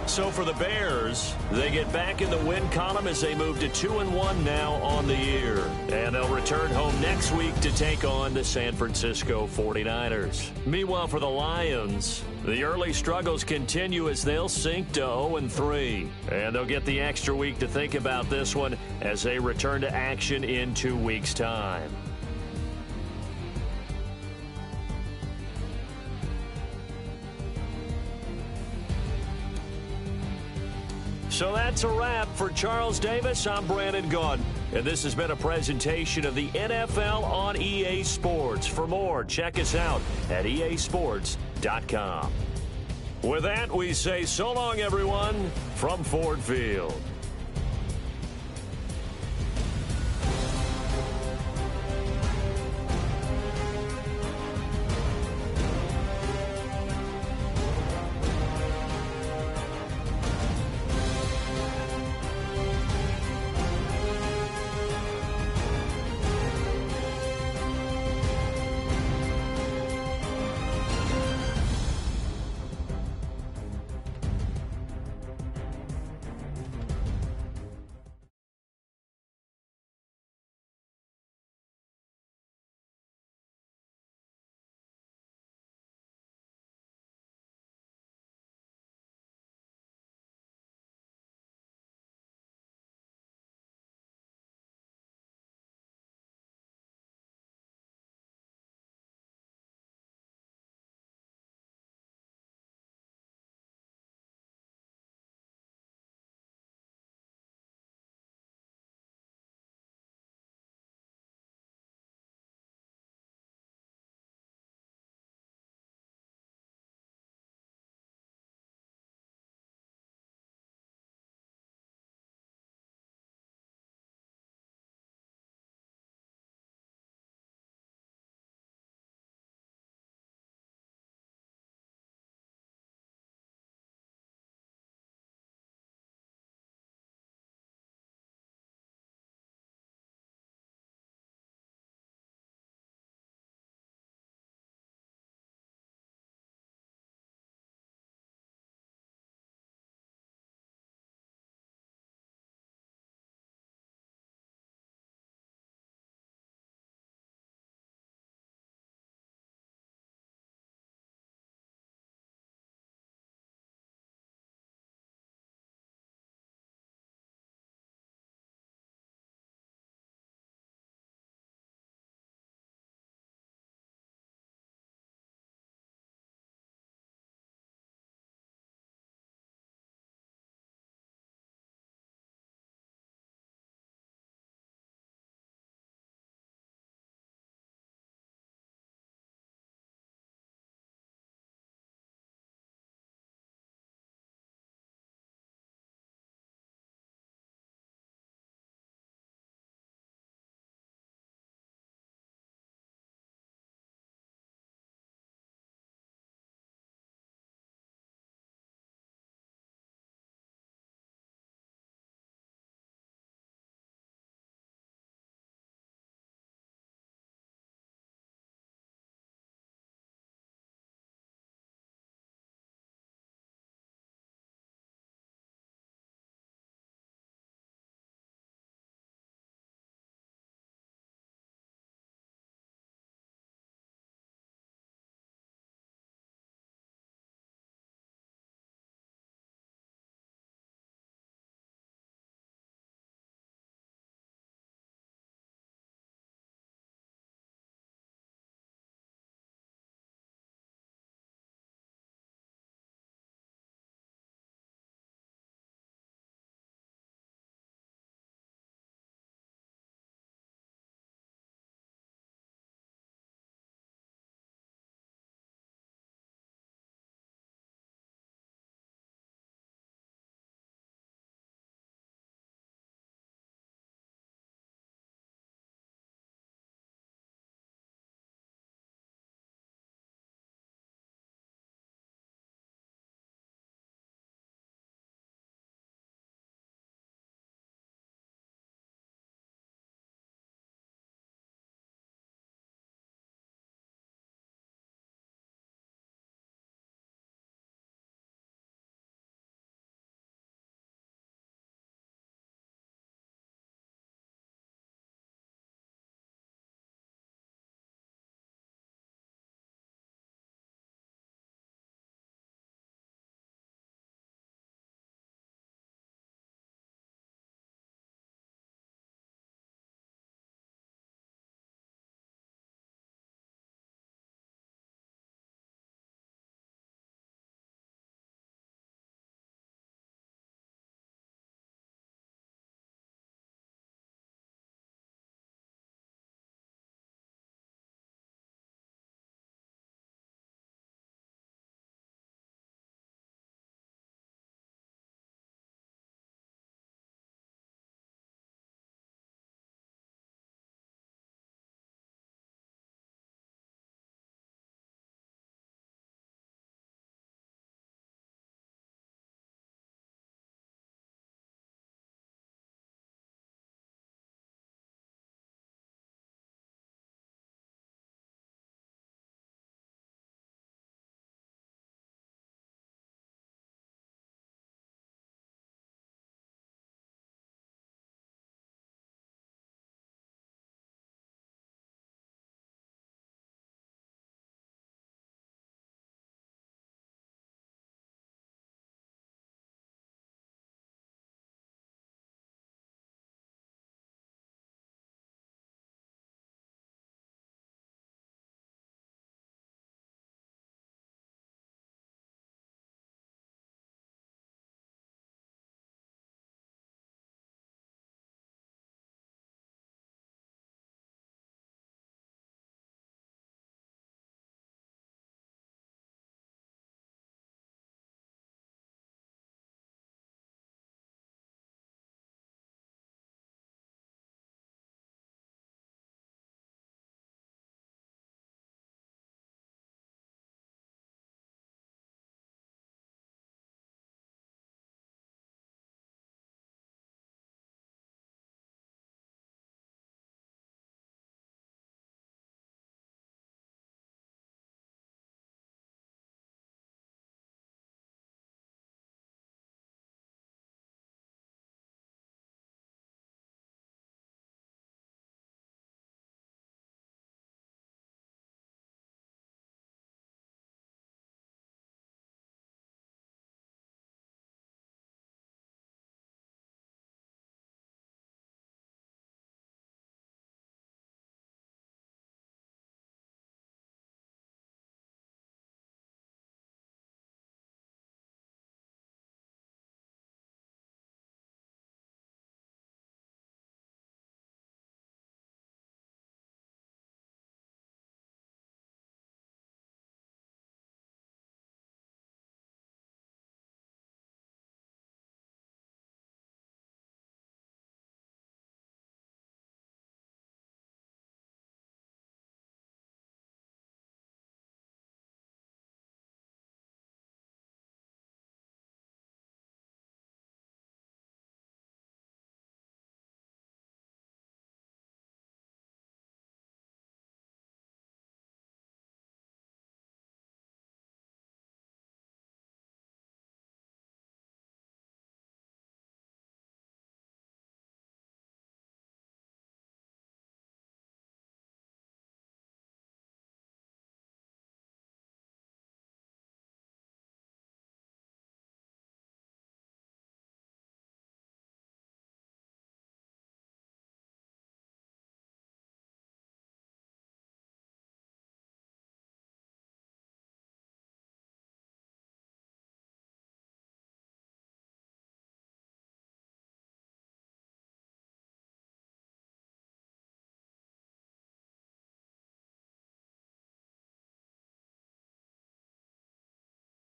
So for the Bears, they get back in the win column as they move to 2-1 now on the year. And they'll return home next week to take on the San Francisco 49ers. Meanwhile, for the Lions, the early struggles continue as they'll sink to 0-3. And they'll get the extra week to think about this one as they return to action in 2 weeks' time. So that's a wrap. For Charles Davis, I'm Brandon Gaudin. And this has been a presentation of the NFL on EA Sports. For more, check us out at easports.com. With that, we say so long, everyone, from Ford Field.